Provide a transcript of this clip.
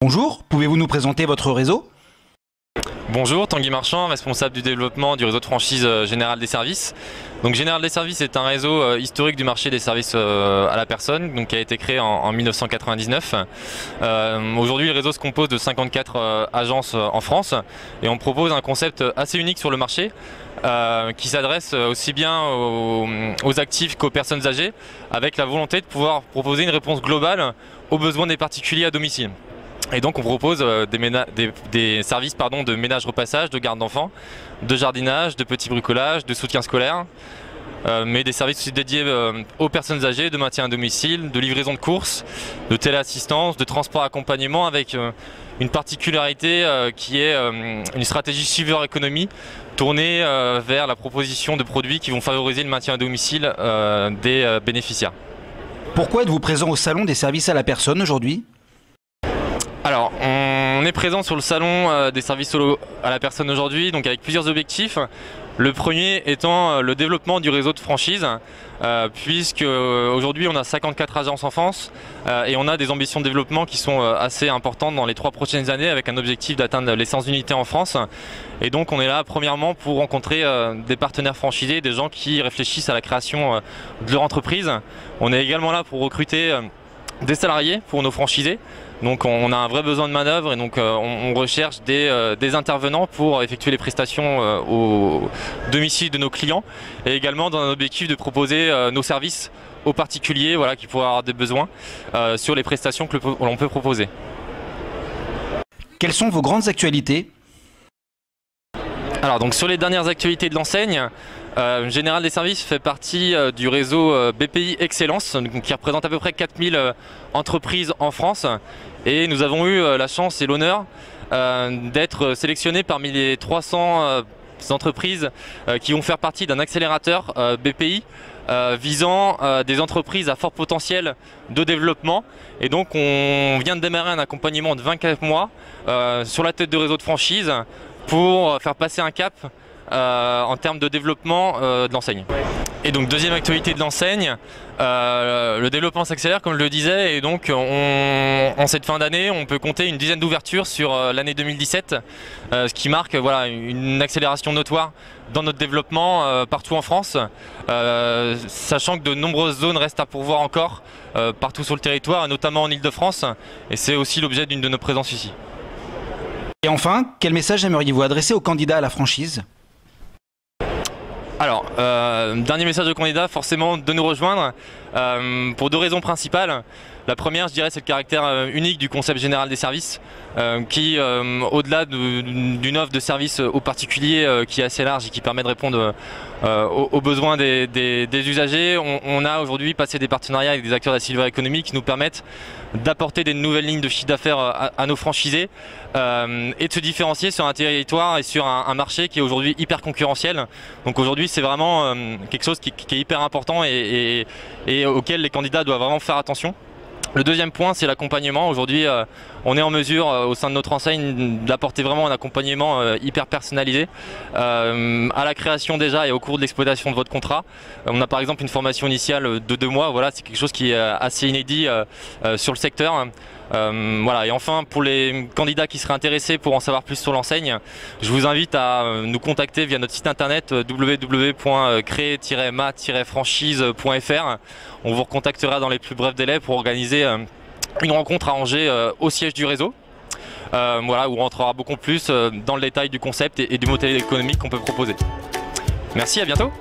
Bonjour, pouvez-vous nous présenter votre réseau? Bonjour, Tanguy Marchand, responsable du développement du réseau de franchise Général des Services. Donc Général des Services est un réseau historique du marché des services à la personne, donc qui a été créé en 1999. Aujourd'hui, le réseau se compose de 54 agences en France et on propose un concept assez unique sur le marché qui s'adresse aussi bien aux actifs qu'aux personnes âgées, avec la volonté de pouvoir proposer une réponse globale aux besoins des particuliers à domicile. Et donc on propose des services de ménage-repassage, de garde d'enfants, de jardinage, de petit bricolage, de soutien scolaire, mais des services aussi dédiés aux personnes âgées, de maintien à domicile, de livraison de courses, de téléassistance, de transport accompagnement, avec une particularité qui est une stratégie Silver Economy tournée vers la proposition de produits qui vont favoriser le maintien à domicile des bénéficiaires. Pourquoi êtes-vous présent au salon des services à la personne aujourd'hui? Alors, on est présent sur le salon des services à la personne aujourd'hui, donc avec plusieurs objectifs. Le premier étant le développement du réseau de franchise, puisque aujourd'hui on a 54 agences en France et on a des ambitions de développement qui sont assez importantes dans les 3 prochaines années, avec un objectif d'atteindre les 100 unités en France. Et donc on est là premièrement pour rencontrer des partenaires franchisés, des gens qui réfléchissent à la création de leur entreprise. On est également là pour recruter des salariés pour nos franchisés. Donc on a un vrai besoin de manœuvre et donc on recherche des intervenants pour effectuer les prestations au domicile de nos clients, et également dans un objectif de proposer nos services aux particuliers qui pourraient avoir des besoins sur les prestations que l'on peut proposer. Quelles sont vos grandes actualités? Alors donc sur les dernières actualités de l'enseigne, Général des Services fait partie du réseau BPI Excellence, qui représente à peu près 4000 entreprises en France, et nous avons eu la chance et l'honneur d'être sélectionnés parmi les 300 entreprises qui vont faire partie d'un accélérateur BPI visant des entreprises à fort potentiel de développement. Et donc on vient de démarrer un accompagnement de 24 mois sur la tête de réseau de franchise pour faire passer un cap en termes de développement de l'enseigne. Et donc deuxième actualité de l'enseigne, le développement s'accélère comme je le disais, et donc en cette fin d'année on peut compter une dizaine d'ouvertures sur l'année 2017, ce qui marque une accélération notoire dans notre développement partout en France, sachant que de nombreuses zones restent à pourvoir encore partout sur le territoire, et notamment en Île-de-France, et c'est aussi l'objet d'une de nos présences ici. Et enfin, quel message aimeriez-vous adresser aux candidats à la franchise? Alors, dernier message de candidat, forcément de nous rejoindre pour 2 raisons principales. La première, je dirais, c'est le caractère unique du concept Général des Services qui, au-delà d'une offre de services aux particuliers qui est assez large et qui permet de répondre aux besoins des usagers, on a aujourd'hui passé des partenariats avec des acteurs de la Silver Economy qui nous permettent d'apporter des nouvelles lignes de chiffre d'affaires à nos franchisés et de se différencier sur un territoire et sur un marché qui est aujourd'hui hyper concurrentiel. Donc aujourd'hui, c'est vraiment quelque chose qui est hyper important et auquel les candidats doivent vraiment faire attention. Le deuxième point, c'est l'accompagnement. Aujourd'hui, on est en mesure, au sein de notre enseigne, d'apporter vraiment un accompagnement hyper personnalisé à la création déjà et au cours de l'exploitation de votre contrat. On a par exemple une formation initiale de 2 mois, c'est quelque chose qui est assez inédit sur le secteur. Et enfin, pour les candidats qui seraient intéressés pour en savoir plus sur l'enseigne, je vous invite à nous contacter via notre site internet www.créer-ma-franchise.fr. On vous recontactera dans les plus brefs délais pour organiser une rencontre à Angers au siège du réseau, où on rentrera beaucoup plus dans le détail du concept et du modèle économique qu'on peut proposer. Merci, à bientôt.